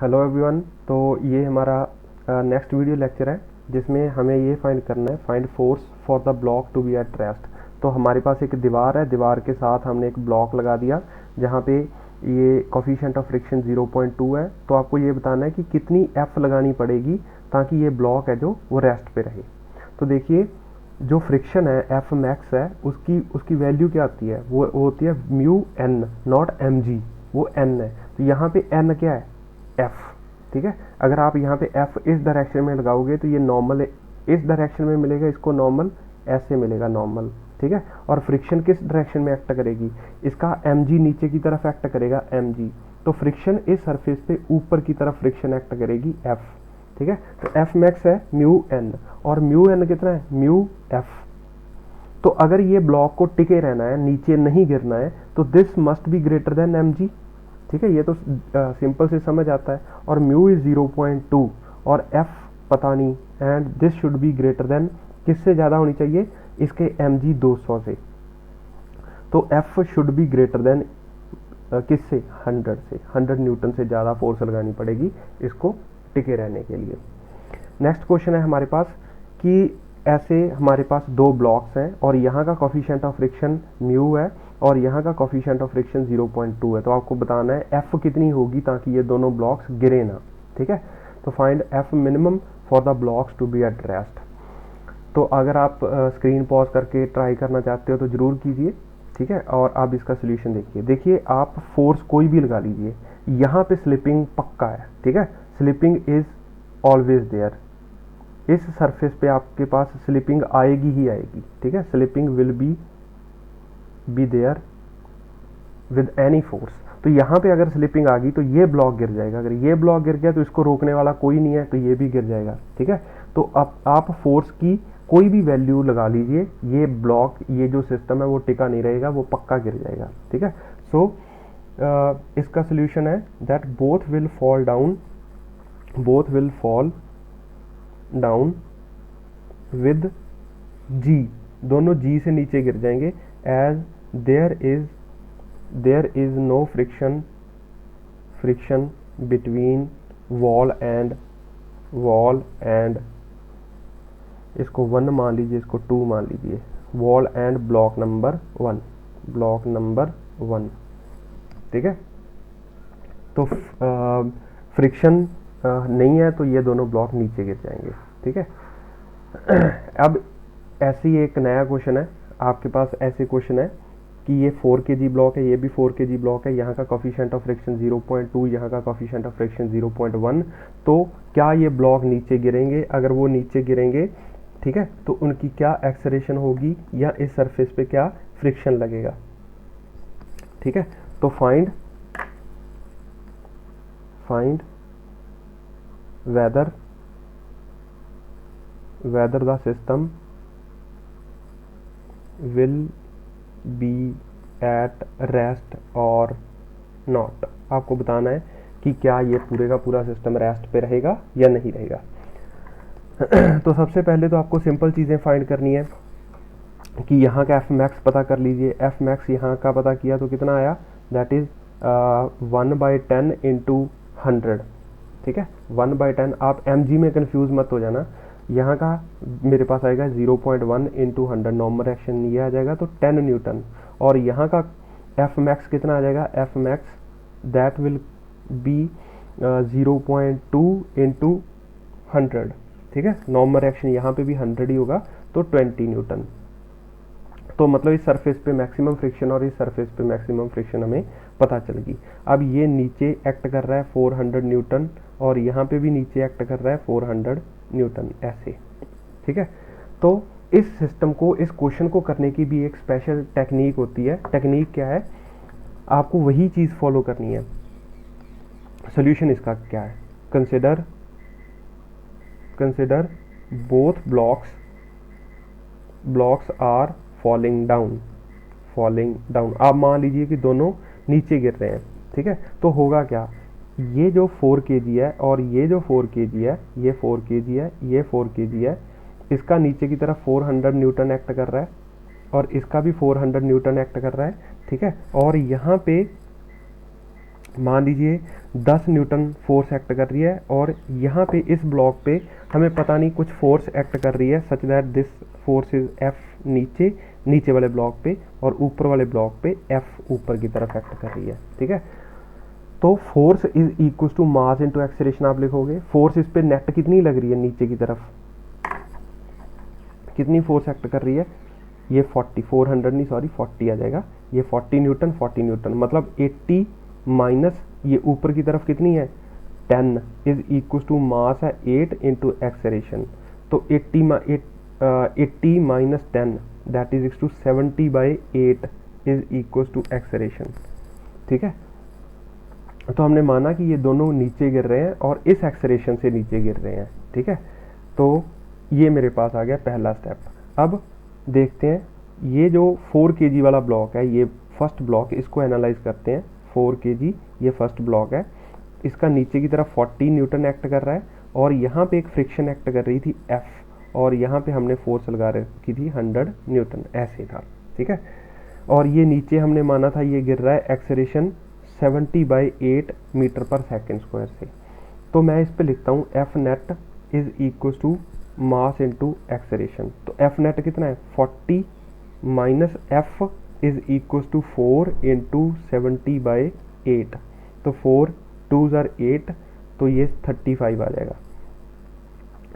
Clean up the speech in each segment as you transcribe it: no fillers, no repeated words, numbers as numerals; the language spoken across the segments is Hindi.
Hello everyone. तो ये हमारा नेक्स्ट वीडियो लेक्चर है जिसमें हमें ये फाइंड करना है, find force for the block to be at rest. तो हमारे पास एक दीवार है, दीवार के साथ हमने एक ब्लॉक लगा दिया जहाँ पे ये कोफिशिएंट ऑफ फ्रिक्शन 0.2 है। तो आपको ये बताना है कि कितनी एफ लगानी पड़ेगी ताकि ये ब्लॉक है जो वो रेस्ट पे रहे। तो देखिए, जो फ्रिक्शन है एफ मैक्स है उसकी उसकी वैल्यू क्या आती है, वो होती है mu N, not M G, वो एन है। तो यहाँ पे एन क्या है, एफ। ठीक है, अगर आप यहाँ पे एफ इस डायरेक्शन में लगाओगे तो ये नॉर्मल इस डायरेक्शन में मिलेगा, इसको नॉर्मल ऐसे मिलेगा, नॉर्मल। ठीक है, और फ्रिक्शन किस डायरेक्शन में एक्ट करेगी, इसका एम जी नीचे की तरफ एक्ट करेगा, एम जी। तो फ्रिक्शन इस सरफेस पे ऊपर की तरफ फ्रिक्शन एक्ट करेगी, एफ। ठीक है, तो एफ मैक्स है म्यू एन, और म्यू एन कितना है, म्यू एफ। तो अगर ये ब्लॉक को टिके रहना है, नीचे नहीं गिरना है, तो this must be greater than M G. ठीक है, ये तो सिंपल से समझ आता है। और म्यू इज 0.2 और एफ पता नहीं, and this should be greater then, किससे ज़्यादा होनी चाहिए, इसके एम जी 200 से। तो F should be greater then किससे, 100 से, 100 न्यूटन से ज़्यादा फोर्स लगानी पड़ेगी इसको टिके रहने के लिए। नेक्स्ट क्वेश्चन है हमारे पास कि ऐसे हमारे पास दो ब्लॉक्स हैं और यहाँ का कोफिशिएंट ऑफ फ्रिक्शन म्यू है और यहाँ का कोफिशिएंट ऑफ फ्रिक्शन 0.2 है। तो आपको बताना है एफ कितनी होगी ताकि ये दोनों ब्लॉक्स गिरे ना। ठीक है, तो find F minimum for the blocks to be at rest. तो अगर आप स्क्रीन पॉज करके ट्राई करना चाहते हो तो ज़रूर कीजिए। ठीक है, और आप इसका सोल्यूशन देखिए। देखिए, आप फोर्स कोई भी लगा लीजिए, यहाँ पे स्लिपिंग पक्का है। ठीक है, स्लिपिंग इज ऑलवेज देयर, इस सरफेस पे आपके पास स्लिपिंग आएगी ही आएगी। ठीक है, slipping will be there with any force. तो यहाँ पे अगर स्लिपिंग आ गई तो ये ब्लॉक गिर जाएगा, अगर ये ब्लॉक गिर गया तो इसको रोकने वाला कोई नहीं है, तो ये भी गिर जाएगा। ठीक है, तो अब आप फोर्स की कोई भी वैल्यू लगा लीजिए, ये ब्लॉक, ये जो सिस्टम है वो टिका नहीं रहेगा, वो पक्का गिर जाएगा। ठीक है, सो इसका सोल्यूशन है that both will fall down with g, दोनों जी से नीचे गिर जाएंगे, as there is no friction between wall and इसको 1 मान लीजिए, इसको 2 मान लीजिए, वॉल एंड ब्लॉक नंबर 1। ठीक है, तो फ्रिक्शन नहीं है तो ये दोनों ब्लॉक नीचे गिर जाएंगे। ठीक है, अब ऐसे ही एक नया क्वेश्चन है आपके पास, ऐसे क्वेश्चन है कि ये 4 kg ब्लॉक है, ये भी 4 kg ब्लॉक है, यहाँ का कोफिशिएंट ऑफ फ्रिक्शन 0.2, यहाँ का कोफिशिएंट ऑफ फ्रिक्शन 0.1। तो क्या ये ब्लॉक नीचे गिरेंगे, अगर वो नीचे गिरेंगे, ठीक है, तो उनकी क्या एक्सेलरेशन होगी या इस सरफेस पे क्या फ्रिक्शन लगेगा। ठीक है, तो find whether the system will be at rest or not। आपको बताना है कि क्या ये पूरे का पूरा सिस्टम रेस्ट पे रहेगा या नहीं रहेगा। तो सबसे पहले तो आपको सिंपल चीज़ें फाइंड करनी है कि यहाँ का एफ मैक्स पता कर लीजिए। एफ मैक्स यहाँ का पता किया तो कितना आया, दैट इज 1/10 इंटू 100। ठीक है, 1/10। आप एम जी में कंफ्यूज मत हो जाना, यहाँ का मेरे पास आएगा 0.1 इंटू 100, नॉर्मल एक्शन ये आ जाएगा तो 10 न्यूटन। और यहाँ का एफ मैक्स कितना आ जाएगा, F max that will be 0.2 into 100। ठीक है, नॉर्मल एक्शन यहाँ पे भी 100 ही होगा तो 20 न्यूटन। तो मतलब इस सरफेस पे मैक्सिमम फ्रिक्शन और इस सरफेस पे मैक्सिमम फ्रिक्शन हमें पता चल गई। अब ये नीचे एक्ट कर रहा है 400 न्यूटन और यहाँ पे भी नीचे एक्ट कर रहा है 400 न्यूटन, ऐसे। ठीक है, तो इस सिस्टम को, इस क्वेश्चन को करने की भी एक स्पेशल टेक्निक होती है। टेक्निक क्या है, आपको वही चीज़ फॉलो करनी है। सोल्यूशन इसका क्या है, consider both blocks are falling down. आप मान लीजिए कि दोनों नीचे गिर रहे हैं। ठीक है, तो होगा क्या, ये जो 4 kg है और ये जो 4 kg है, ये 4 kg है, ये 4 kg है, इसका नीचे की तरफ 400 न्यूटन एक्ट कर रहा है और इसका भी 400 न्यूटन एक्ट कर रहा है। ठीक है, और यहाँ पे मान लीजिए 10 न्यूटन फोर्स एक्ट कर रही है और यहाँ पे इस ब्लॉक पे हमें पता नहीं कुछ फोर्स एक्ट कर रही है such that this force is F नीचे वाले ब्लॉक पे, और ऊपर वाले ब्लॉक पे एफ ऊपर की तरफ एक्ट कर रही है। ठीक है, तो force is equal to mass into acceleration आप लिखोगे। फोर्स इस पे नेट कितनी लग रही है नीचे की तरफ, कितनी फोर्स एक्ट कर रही है, ये 400 नहीं सॉरी 40 आ जाएगा, ये 40 न्यूटन 40 न्यूटन मतलब 80 माइनस ये ऊपर की तरफ कितनी है 10 इज इक्वल टू मास है 8 इंटू एक्सेलरेशन। तो 80 minus 10 that is to 70/8 is equal to acceleration. ठीक है, तो हमने माना कि ये दोनों नीचे गिर रहे हैं और इस एक्सेलरेशन से नीचे गिर रहे हैं। ठीक है, तो ये मेरे पास आ गया पहला स्टेप। अब देखते हैं ये जो 4 kg वाला ब्लॉक है, ये फर्स्ट ब्लॉक, इसको एनालाइज करते हैं। 4 kg ये फर्स्ट ब्लॉक है, इसका नीचे की तरफ 40 न्यूटन एक्ट कर रहा है और यहाँ पे एक फ्रिक्शन एक्ट कर रही थी F, और यहाँ पे हमने फोर्स लगा रखी थी 100 न्यूटन, ऐसे था। ठीक है, और ये नीचे हमने माना था ये गिर रहा है एक्सेलरेशन 70/8 मीटर पर सेकेंड स्क्वायर से। तो मैं इस पे लिखता हूँ F net is equal to mass into acceleration. तो एफ नेट कितना है 40 minus F is equal to 4 into 70/8। तो 4 2s are 8, तो ये 35 आ जाएगा।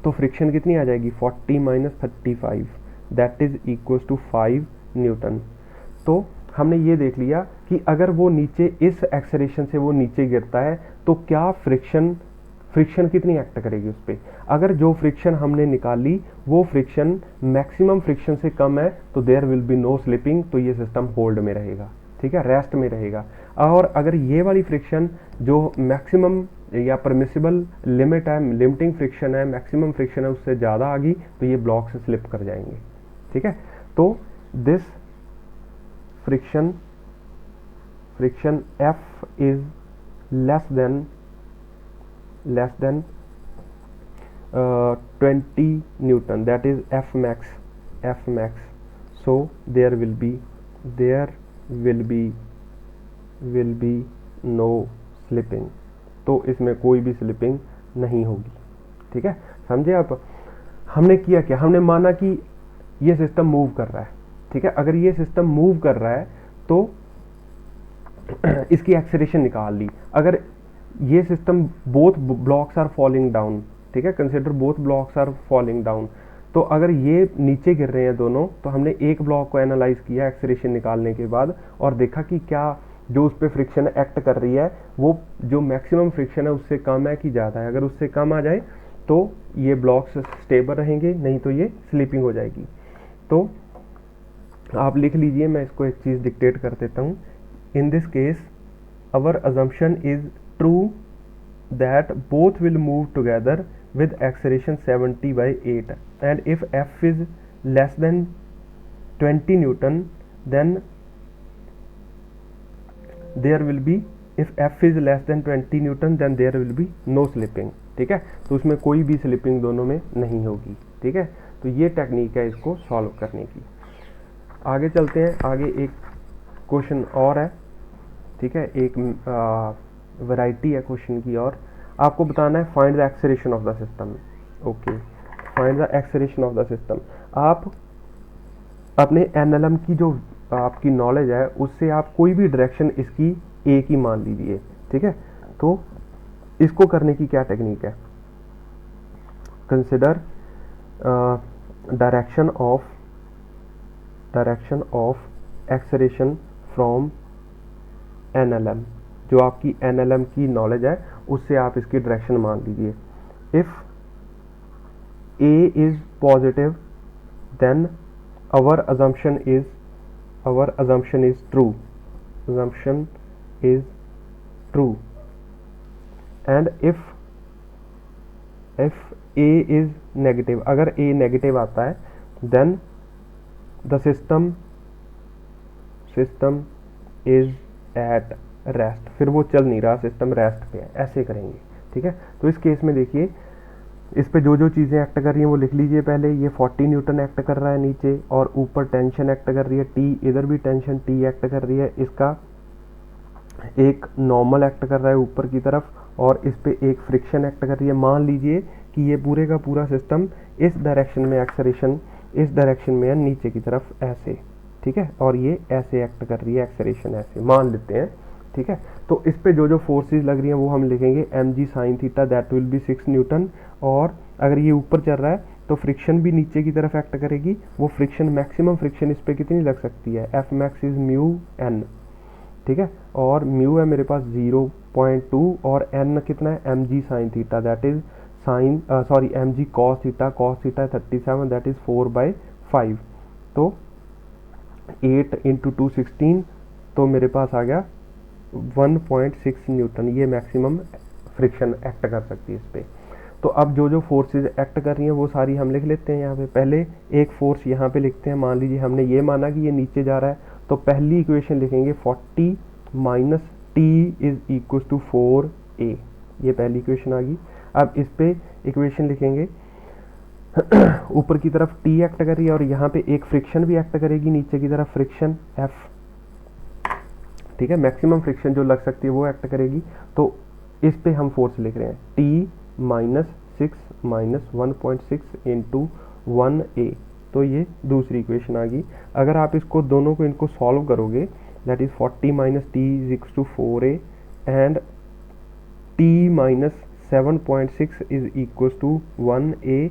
तो फ्रिक्शन कितनी आ जाएगी 40 minus 35 that is equal to 5 newton. तो हमने ये देख लिया कि अगर वो नीचे इस एक्सेलरेशन से वो नीचे गिरता है तो क्या फ्रिक्शन कितनी एक्ट करेगी उस पर। अगर जो फ्रिक्शन हमने निकाली वो फ्रिक्शन मैक्सिमम फ्रिक्शन से कम है तो there will be no slipping, तो ये सिस्टम होल्ड में रहेगा। ठीक है, रेस्ट में रहेगा। और अगर ये वाली फ्रिक्शन जो मैक्सिमम या परमिसिबल लिमिट है, लिमिटिंग फ्रिक्शन है, मैक्सिमम फ्रिक्शन है, उससे ज़्यादा आ गई तो ये ब्लॉक से स्लिप कर जाएंगे। ठीक है, तो this friction F is less than 20 Newton, that is F max. So there will be no slipping, तो इसमें कोई भी स्लिपिंग नहीं होगी। ठीक है, समझे आप। हमने किया क्या, हमने माना कि ये सिस्टम मूव कर रहा है। ठीक है, अगर ये सिस्टम मूव कर रहा है तो इसकी एक्सेलरेशन निकाल ली। अगर ये system both blocks are falling down, ठीक है, consider both blocks are falling down, तो अगर ये नीचे गिर रहे हैं दोनों, तो हमने एक ब्लॉक को एनालाइज किया एक्सेलरेशन निकालने के बाद और देखा कि क्या जो उस पर फ्रिक्शन एक्ट कर रही है वो जो मैक्सिमम फ्रिक्शन है उससे कम है कि ज़्यादा है। अगर उससे कम आ जाए तो ये ब्लॉक्स स्टेबल रहेंगे, नहीं तो ये स्लीपिंग हो जाएगी। तो आप लिख लीजिए, मैं इसको एक चीज़ डिक्टेट कर देता हूँ। In this case our assumption is true that both will move together with acceleration 70/8, and if F is less than 20 Newton then there will be no slipping। ठीक है, तो उसमें कोई भी स्लिपिंग दोनों में नहीं होगी। ठीक है, तो ये टेक्निक है इसको सॉल्व करने की। आगे चलते हैं, आगे एक क्वेश्चन और है। ठीक है, एक वैरायटी है क्वेश्चन की और आपको बताना है find the acceleration of the system. Okay, find the acceleration of the system. आप अपने एनएलएम की जो आपकी नॉलेज है उससे आप कोई भी डायरेक्शन इसकी एक ही मान लीजिए। ठीक है, तो इसको करने की क्या टेक्निक है, consider direction of acceleration from NLM. जो आपकी एनएलएम की नॉलेज है उससे आप इसकी डायरेक्शन मान लीजिए। If A is positive then our assumption is true, and if a is negative, अगर a नेगेटिव आता है then the system is at rest, फिर वो चल नहीं रहा, सिस्टम रेस्ट पे है, ऐसे करेंगे। ठीक है, तो इस केस में देखिए इस पे जो जो चीज़ें एक्ट कर रही हैं वो लिख लीजिए पहले। ये 40 न्यूटन एक्ट कर रहा है नीचे और ऊपर टेंशन एक्ट कर रही है T, इधर भी टेंशन T एक्ट कर रही है। इसका एक नॉर्मल एक्ट कर रहा है ऊपर की तरफ और इस पे एक फ्रिक्शन एक्ट कर रही है। मान लीजिए कि ये पूरे का पूरा सिस्टम इस डायरेक्शन में एक्सेलरेशन इस डायरेक्शन में है नीचे की तरफ ऐसे, ठीक है, और ये ऐसे एक्ट कर रही है एक्सेलरेशन ऐसे मान लेते हैं, ठीक है। तो इस पे जो जो फोर्सेस लग रही हैं वो हम लिखेंगे mg sign theta that will be 6 Newton. और अगर ये ऊपर चल रहा है तो फ्रिक्शन भी नीचे की तरफ एक्ट करेगी, वो फ्रिक्शन मैक्सिमम फ्रिक्शन इस पे कितनी लग सकती है, F max is mu N, ठीक है। और म्यू है मेरे पास 0.2 और एन कितना है M ji sine theta that is M G cos theta है 37 दैट इज 4/5। तो 8 इंटू 2 16, तो मेरे पास आ गया 1.6 न्यूटन, ये मैक्सिमम फ्रिक्शन एक्ट कर सकती है इस पे। तो अब जो जो फोर्सेज एक्ट कर रही हैं वो सारी हम लिख लेते हैं यहाँ पे। पहले एक फोर्स यहाँ पे लिखते हैं, मान लीजिए हमने ये माना कि ये नीचे जा रहा है, तो पहली इक्वेशन लिखेंगे 40 minus T is equal to 4a, ये पहली इक्वेशन आ गई। अब इस पे इक्वेशन लिखेंगे ऊपर की तरफ टी एक्ट कर रही है और यहाँ पे एक फ्रिक्शन भी एक्ट करेगी नीचे की तरफ, फ्रिक्शन एफ, ठीक है, मैक्सिमम फ्रिक्शन जो लग सकती है वो एक्ट करेगी। तो इस पे हम फोर्स लिख रहे हैं T minus 6 minus 1.6 into 1a, तो ये दूसरी इक्वेशन आ गई। अगर आप इसको दोनों को इनको सॉल्व करोगे that is 40 minus T is equal to 4a and T minus 7.6 is equal to 1a,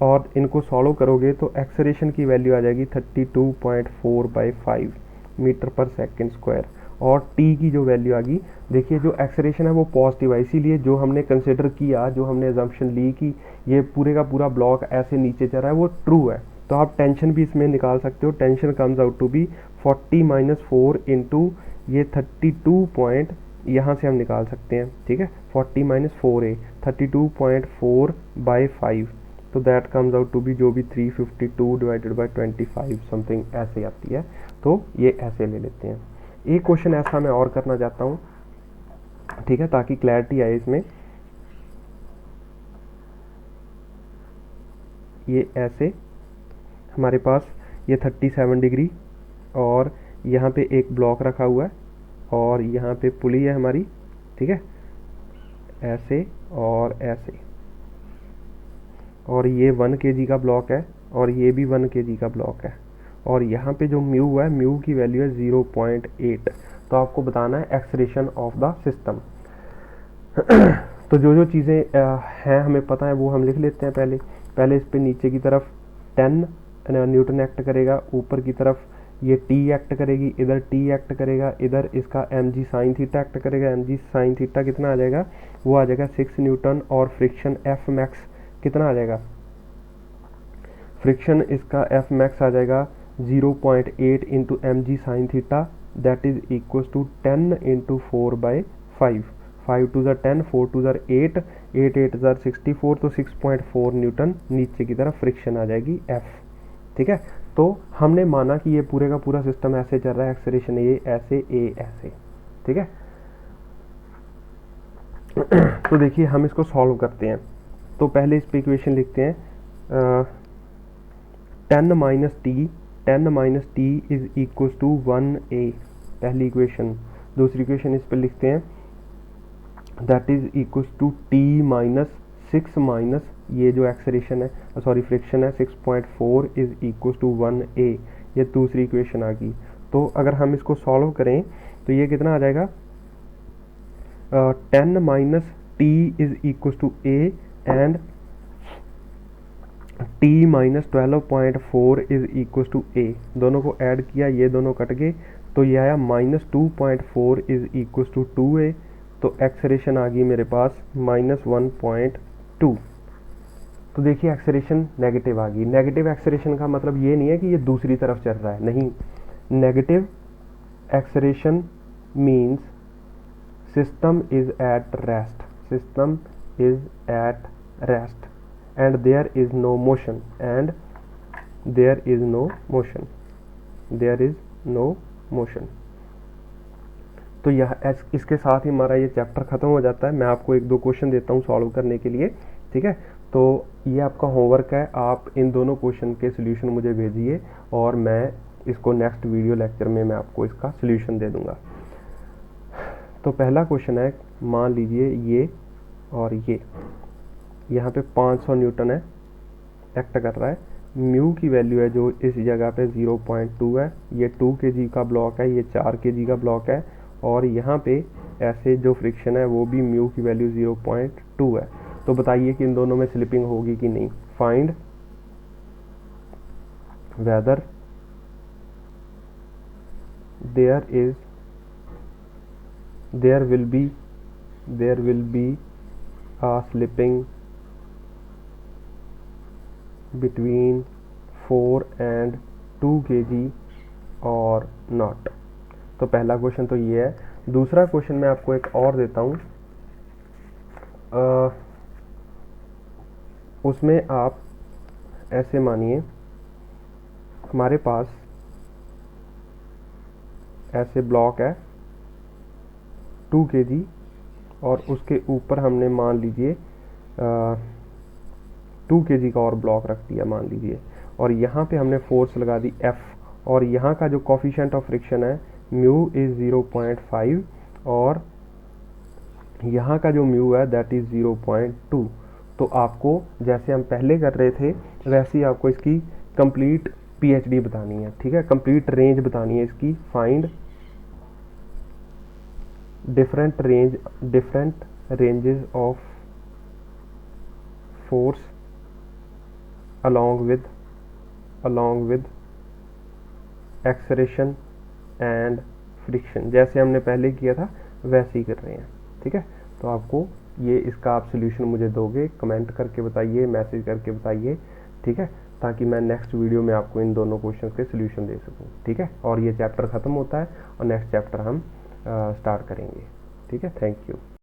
और इनको सॉल्व करोगे तो एक्सेलरेशन की वैल्यू आ जाएगी 32.4/5 मीटर पर सेकेंड स्क्वायर। और टी की जो वैल्यू आ गई, देखिए जो एक्सेलरेशन है वो पॉजिटिव है, इसीलिए जो हमने कंसिडर किया, जो हमने एजम्पशन ली कि ये पूरे का पूरा ब्लॉक ऐसे नीचे चल रहा है वो ट्रू है। तो आप टेंशन भी इसमें निकाल सकते हो, tension comes out to be 40 minus 4 into ये 32 पॉइंट, यहाँ से हम निकाल सकते हैं, ठीक है, 40 माइनस 4a 32.4/5, तो that comes out to be जो भी 352 डिवाइडेड बाई 25 समथिंग ऐसे आती है। तो ये ऐसे ले लेते हैं। एक क्वेश्चन ऐसा मैं और करना चाहता हूँ, ठीक है, ताकि क्लैरिटी आए इसमें। ये ऐसे हमारे पास ये 37 डिग्री और यहाँ पे एक ब्लॉक रखा हुआ है और यहाँ पे पुली है हमारी, ठीक है, ऐसे और ऐसे, और ये 1 kg का ब्लॉक है और ये भी 1 kg का ब्लॉक है, और यहाँ पे जो म्यू है, म्यू की वैल्यू है 0.8। तो आपको बताना है एक्सेलरेशन ऑफ द सिस्टम। तो जो जो चीज़ें हैं हमें पता है वो हम लिख लेते हैं। पहले इस पे नीचे की तरफ 10 न्यूटन एक्ट करेगा, ऊपर की तरफ ये टी एक्ट करेगी, इधर टी एक्ट करेगा, इधर इसका एम जी साइन थीटा एक्ट करेगा, एम जी साइन थीटा कितना आ जाएगा, वो आ जाएगा 6 न्यूटन, और फ्रिक्शन एफ मैक्स कितना आ जाएगा, फ्रिक्शन इसका एफ मैक्स आ जाएगा 0.8 into m ji sine theta that is equal to 10 into 4/5, 5 two ज़र 10, 4 टू ज़र 8, 8 8 ज़र 64, तो 6.4 न्यूटन नीचे की तरफ फ्रिक्शन आ जाएगी एफ, ठीक है। तो हमने माना कि ये पूरे का पूरा सिस्टम ऐसे चल रहा है, एक्सेलरेशन ए ऐसे, ठीक है। तो देखिए हम इसको सॉल्व करते हैं। तो पहले इस पे इक्वेशन लिखते हैं 10 minus T is equal to 1a, पहली इक्वेशन। दूसरी इक्वेशन इस पे लिखते हैं that is equal to T minus 6 minus ये जो एक्सेलरेशन है, सॉरी फ्रिक्शन है 6.4 इज इक्वल टू 1a, ये दूसरी इक्वेशन आ गई। तो अगर हम इसको सॉल्व करें तो ये कितना आ जाएगा, 10 minus T is equal to a and t minus 12.4 is equal to a, दोनों को ऐड किया, ये दोनों कट गए, तो ये आया minus 2.4 is equal to 2a, तो एक्सेलरेशन आ गई मेरे पास माइनस 1.2। तो देखिए एक्सेलरेशन नेगेटिव आ गई। नेगेटिव एक्सेलरेशन का मतलब ये नहीं है कि ये दूसरी तरफ चल रहा है, नहीं, negative acceleration means system is at rest, system is at rest and there is no motion, and there is no motion, there is no motion। तो यह इसके साथ ही हमारा ये चैप्टर ख़त्म हो जाता है। मैं आपको एक दो क्वेश्चन देता हूँ सॉल्व करने के लिए, ठीक है। तो ये आपका होमवर्क है, आप इन दोनों क्वेश्चन के सोल्यूशन मुझे भेजिए और मैं इसको नेक्स्ट वीडियो लेक्चर में मैं आपको इसका सोल्यूशन दे दूँगा। तो पहला क्वेश्चन है, मान लीजिए ये और ये यहाँ पे 500 न्यूटन है, एक्ट कर रहा है। म्यू की वैल्यू है जो इस जगह पे 0.2 है, ये 2 kg का ब्लॉक है, ये 4 kg का ब्लॉक है, और यहाँ पे ऐसे जो फ्रिक्शन है वो भी म्यू की वैल्यू 0.2 है। तो बताइए कि इन दोनों में स्लिपिंग होगी कि नहीं। Find weather there will be a slipping between 4 and 2 kg or not। तो पहला क्वेश्चन तो ये है। दूसरा क्वेश्चन मैं आपको एक और देता हूँ, उसमें आप ऐसे मानिए, हमारे पास ऐसे ब्लॉक है 2 kg और उसके ऊपर हमने मान लीजिए 2 kg का और ब्लॉक रख दिया मान लीजिए, और यहाँ पे हमने फोर्स लगा दी F, और यहाँ का जो कोफिशिएंट ऑफ फ्रिक्शन है म्यू इज 0.5 और यहाँ का जो म्यू है दैट इज 0.2। तो आपको जैसे हम पहले कर रहे थे वैसे ही आपको इसकी कंप्लीट PhD बतानी है, ठीक है, कंप्लीट रेंज बतानी है इसकी। Find different ranges of force along with acceleration and friction। जैसे हमने पहले किया था वैसे ही कर रहे हैं, ठीक है। तो आपको ये इसका आप सोल्यूशन मुझे दोगे, कमेंट करके बताइए, मैसेज करके बताइए, ठीक है, ताकि मैं नेक्स्ट वीडियो में आपको इन दोनों क्वेश्चन के सोल्यूशन दे सकूं, ठीक है। और ये चैप्टर ख़त्म होता है और नेक्स्ट चैप्टर हम स्टार्ट करेंगे, ठीक है। Thank you.